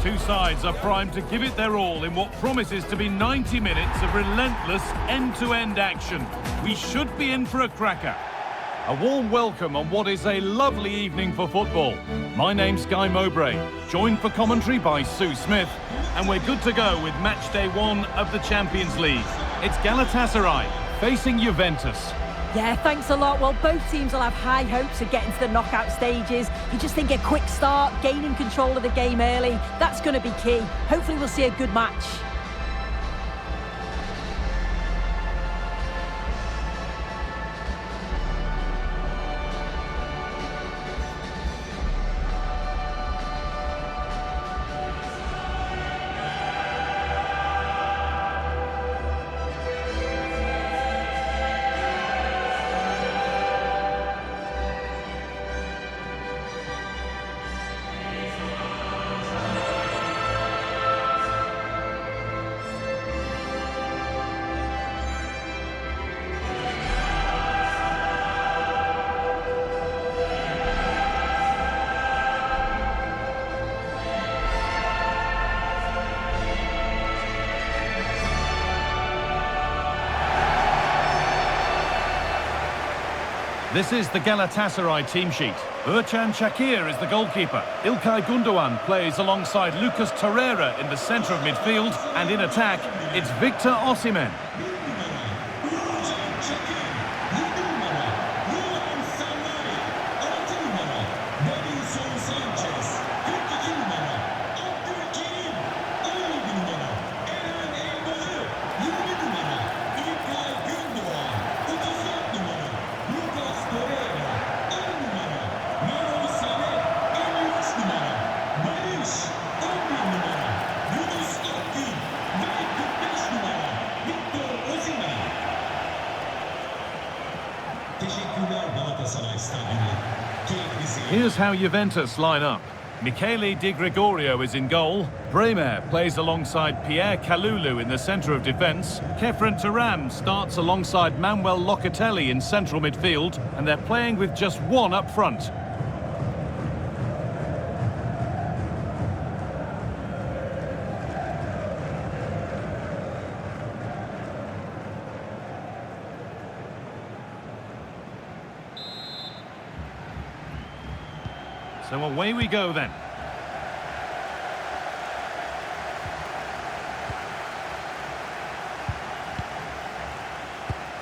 two sides are primed to give it their all in what promises to be 90 minutes of relentless end-to-end action. We should be in for a cracker. A warm welcome on what is a lovely evening for football. My name's Guy Mowbray, joined for commentary by Sue Smith, and we're good to go with match day 1 of the Champions League. It's Galatasaray facing Juventus. Yeah, thanks a lot. Well, both teams will have high hopes of getting to the knockout stages. You just think a quick start, gaining control of the game early, that's going to be key. Hopefully we'll see a good match. This is the Galatasaray team sheet. Ercan Shakir is the goalkeeper. İlkay Gündoğan plays alongside Lucas Torreira in the centre of midfield. And in attack, it's Victor Osimhen. Here's how Juventus line up. Michele Di Gregorio is in goal. Bremer plays alongside Pierre Kalulu in the centre of defence. Kefren Turan starts alongside Manuel Locatelli in central midfield, and they're playing with just one up front. So away we go then.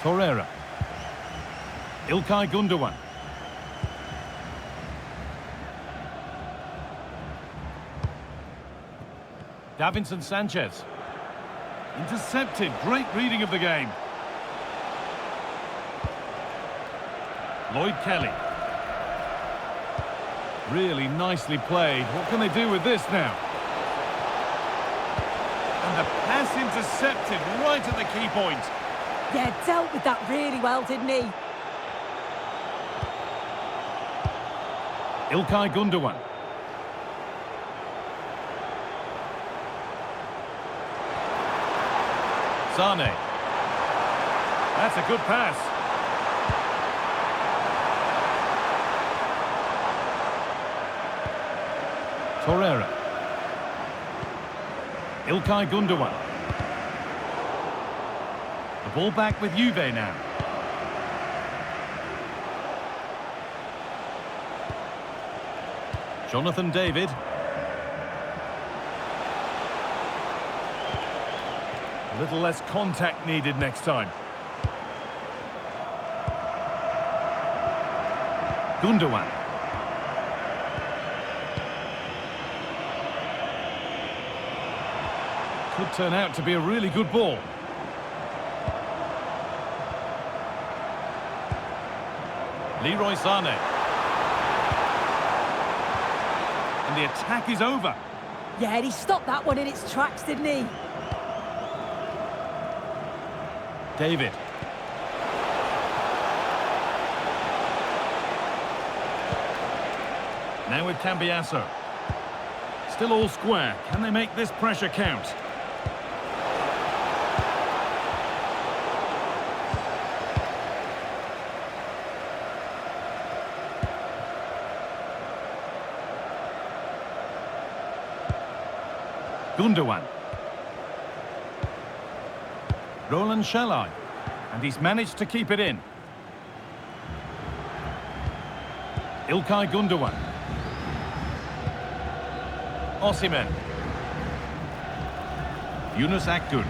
Torreira. İlkay Gündoğan. Davinson Sanchez. Intercepted. Great reading of the game. Lloyd Kelly. Really nicely played. What can they do with this now? And the pass intercepted right at the key point. Yeah, dealt with that really well, didn't he? İlkay Gündoğan. Sane. That's a good pass. Torreira. İlkay Gündoğan. The ball back with Juve now. Jonathan David. A little less contact needed next time. Gündoğan. Could turn out to be a really good ball. Leroy Sane. And the attack is over. Yeah, he stopped that one in its tracks, didn't he? David. Now with Cambiasso. Still all square. Can they make this pressure count? Gundogan. Roland Shalai. And he's managed to keep it in. İlkay Gundogan. Osimhen. Yunus Akgün.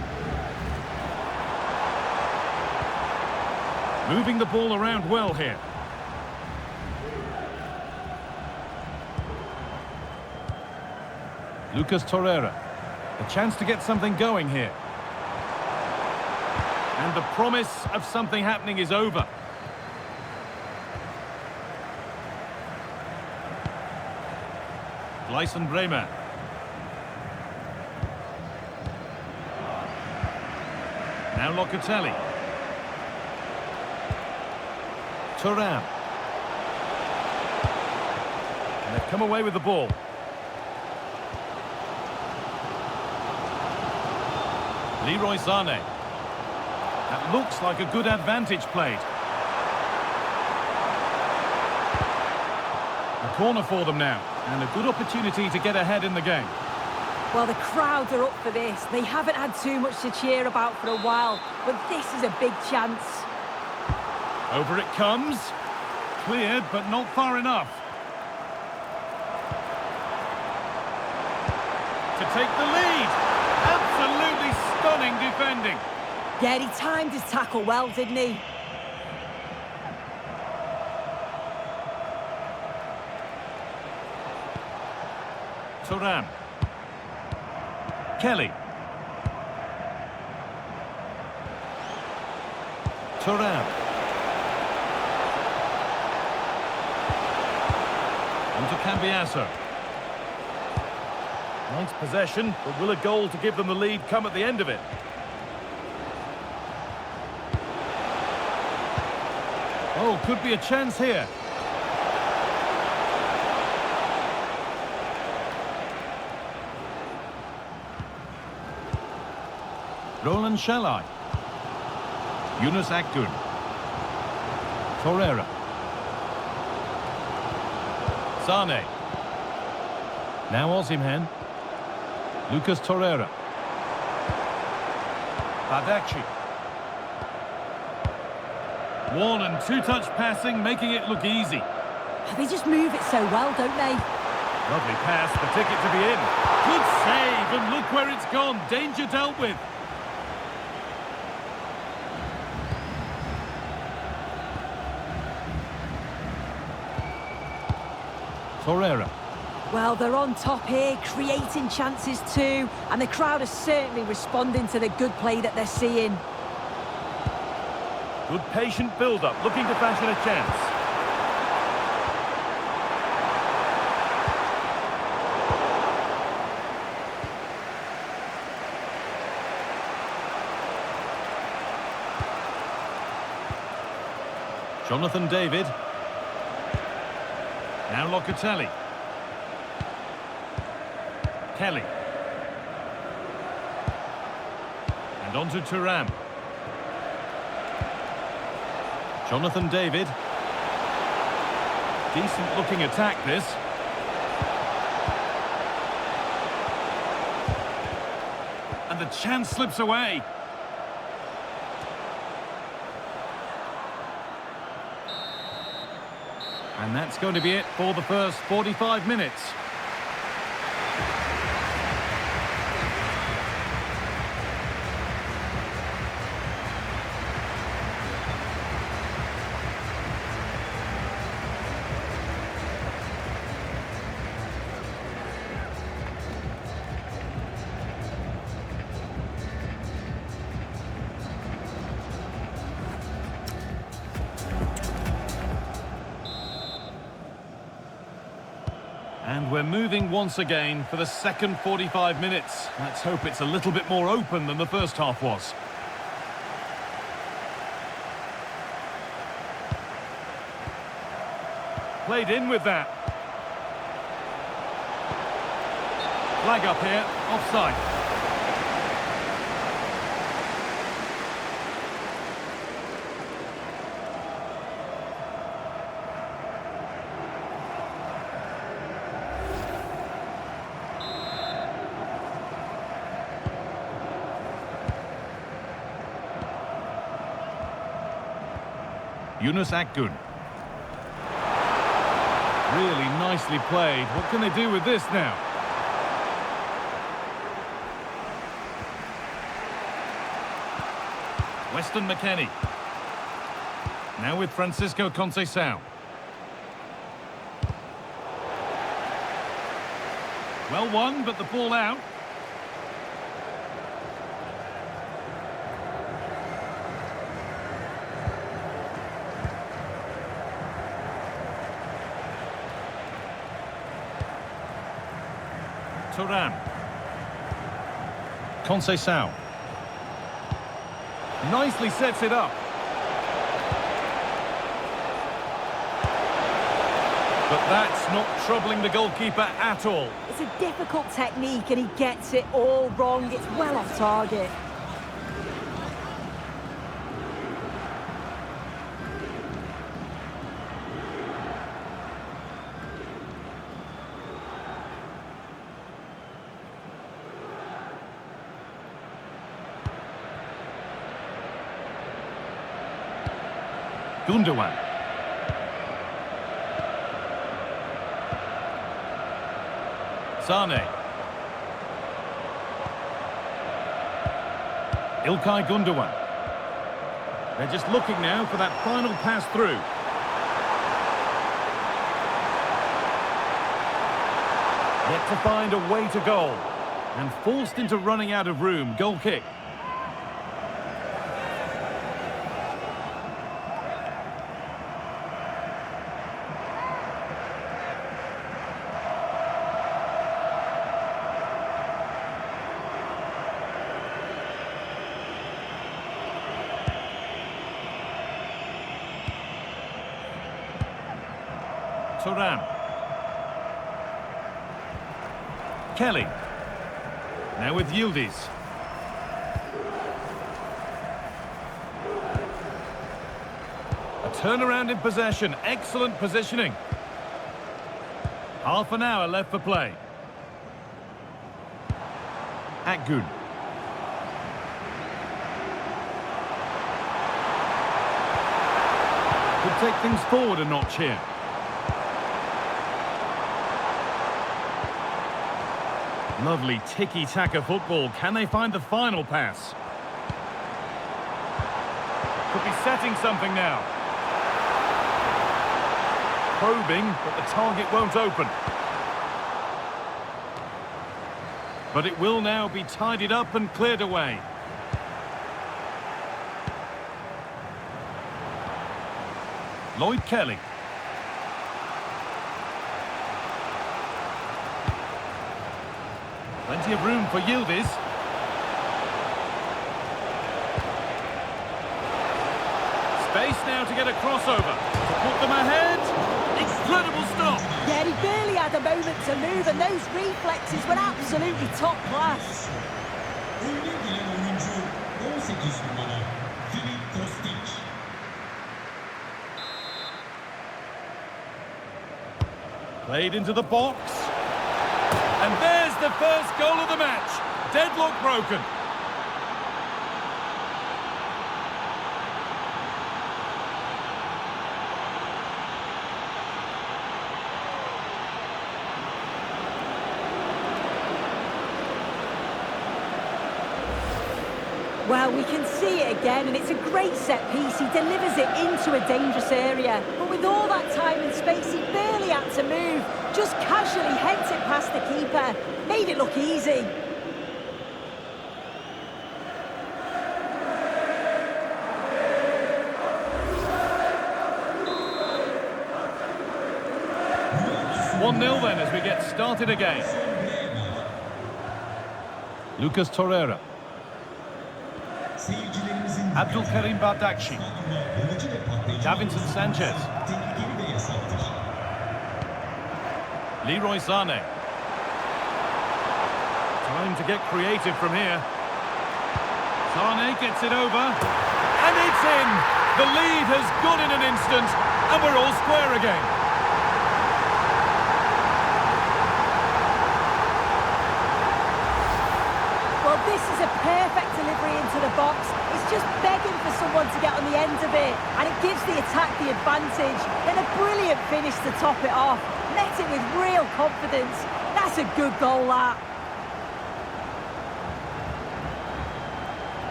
Moving the ball around well here. Lucas Torreira. A chance to get something going here. And the promise of something happening is over. Gleisen Bremer. Now Locatelli. Thuram. And they've come away with the ball. Leroy Sané. That looks like a good advantage played. A corner for them now, and a good opportunity to get ahead in the game. Well, the crowds are up for this. They haven't had too much to cheer about for a while, but this is a big chance. Over it comes. Cleared, but not far enough. To take the lead. Absolutely stunning defending. Yeah, he timed his tackle well, didn't he? Thuram. Kelly. Thuram. On to Cambiasso. Nice possession, but will a goal to give them the lead come at the end of it? Oh, could be a chance here. Roland Shalai. Yunus Akgün. Torreira. Sané. Now Osimhen. Lucas Torreira. Badaci. One and two-touch passing, making it look easy. They just move it so well, don't they? Lovely pass, the ticket to be in. Good save, and look where it's gone. Danger dealt with. Torreira. Well, they're on top here, creating chances too, and the crowd are certainly responding to the good play that they're seeing. Good patient build-up, looking to fashion a chance. Jonathan David. Now Locatelli. Kelly. And on to Thuram. Jonathan David. Decent looking attack this. And the chance slips away. And that's going to be it for the first 45 minutes. And we're moving once again for the second 45 minutes. Let's hope it's a little bit more open than the first half was. Played in with that. Flag up here, offside. Yunus Akgün. Really nicely played. What can they do with this now? Weston McKennie. Now with Francisco Conceição. Well won, but the ball out. Thuram. Conceição. Nicely sets it up. But that's not troubling the goalkeeper at all. It's a difficult technique and he gets it all wrong. It's well off target. Gundogan. Sane. İlkay Gundogan. They're just looking now for that final pass through. Yet to find a way to goal. And forced into running out of room. Goal kick. Thuram. Kelly. Now with Yildiz. A turnaround in possession. Excellent positioning. Half an hour left for play. Akgün. Could take things forward a notch here. Lovely tiki-taka football. Can they find the final pass? Could be setting something now. Probing, but the target won't open. But it will now be tidied up and cleared away. Lloyd Kelly. Plenty of room for Yildiz. Space now to get a crossover. To put them ahead. Incredible stop. Yeah, he barely had a moment to move and those reflexes were absolutely top class. Played into the box. And there's the first goal of the match. Deadlock broken. Well, we can see it again, and it's a great set piece. He delivers it into a dangerous area. But with all that time and space, he barely had to move. Just casually heads it past the keeper. Made it look easy. One 0 then as we get started again. Lucas Torreira. Abdülkerim Bardakçı. Davinson Sanchez. Leroy Sane. Time to get creative from here. Sane gets it over. And it's in! The lead has gone in an instant, and we're all square again. Well, this is a perfect delivery into into the box. It's just begging for someone to get on the end of it, and it gives the attack the advantage. Then a brilliant finish to top it off. Met it with real confidence. That's a good goal, that.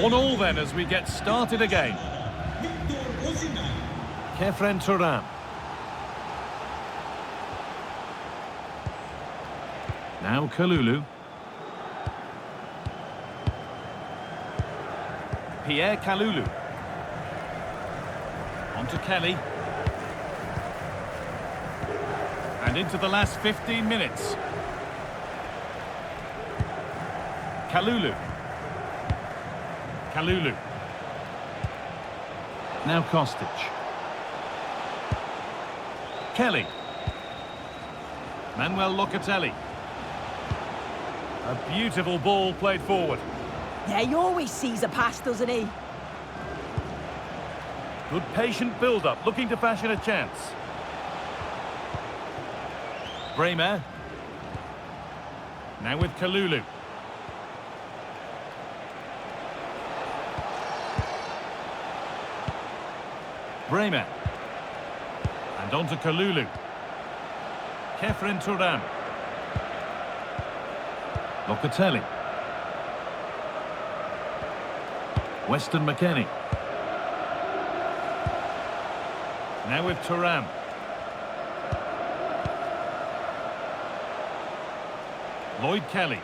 One all then as we get started again. Kefren Turan. Now Kalulu. Pierre Kalulu. On to Kelly. And into the last 15 minutes. Kalulu. Kalulu. Now Kostic. Kelly. Manuel Locatelli. A beautiful ball played forward. Yeah, he always sees a pass, doesn't he? Good patient build-up, looking to fashion a chance. Bremer. Now with Kalulu. Bremer. And on to Kalulu. Kefren Turan. Locatelli. Weston McKennie. Now with Turan. Lloyd Kelly.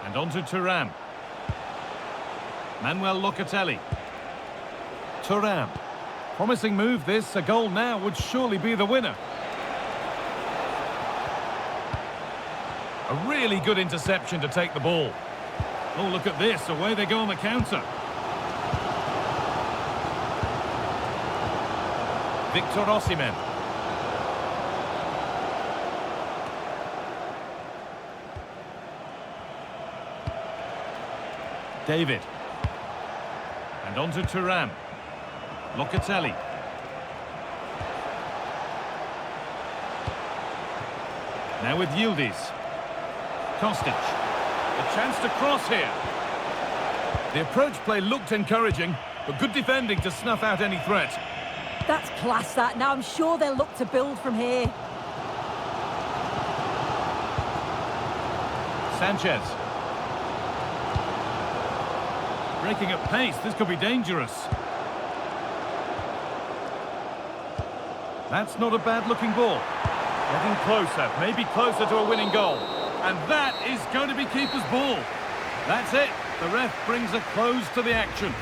And on to Turan. Manuel Locatelli. Turan. Promising move this, a goal now would surely be the winner. A really good interception to take the ball. Oh, look at this, away they go on the counter. Victor Osimhen. David. And on to Turan. Locatelli. Now with Yildiz. Kostic. A chance to cross here. The approach play looked encouraging, but good defending to snuff out any threat. That's class, that. Now I'm sure they'll look to build from here. Sanchez. Breaking at pace, this could be dangerous. That's not a bad-looking ball. Getting closer, maybe closer to a winning goal. And that is going to be keeper's ball. That's it. The ref brings a close to the action.